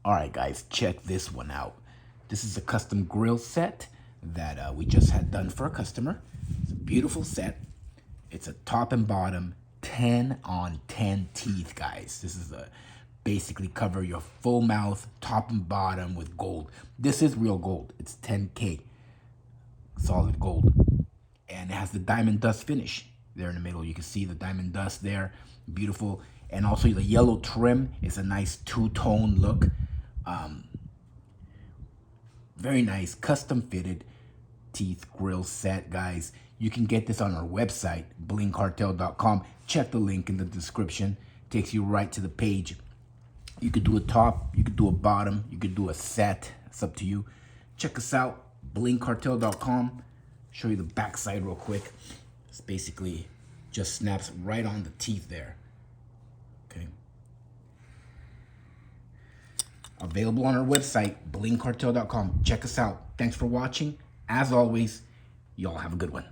All right, guys, check this one out. This is a custom grill set that we just had done for a customer. It's a beautiful set. It's a top and bottom 10 on 10 teeth, guys. This is a basically cover your full mouth, top and bottom with gold. This is real gold. It's 10K solid gold. And it has the diamond dust finish there in the middle. You can see the diamond dust there. Beautiful. And also the yellow trim is a nice two-tone look. Very nice custom fitted teeth grill set, guys. You can get this on our website, blingcartel.com. Check the link in the description. Takes you right to the page. You could do a top, you could do a bottom, you could do a set. It's up to you. Check us out, blingcartel.com. Show you the back side real quick. It's basically just snaps right on the teeth there. Okay. Available on our website, blingcartel.com. Check us out. Thanks for watching. As always, y'all have a good one.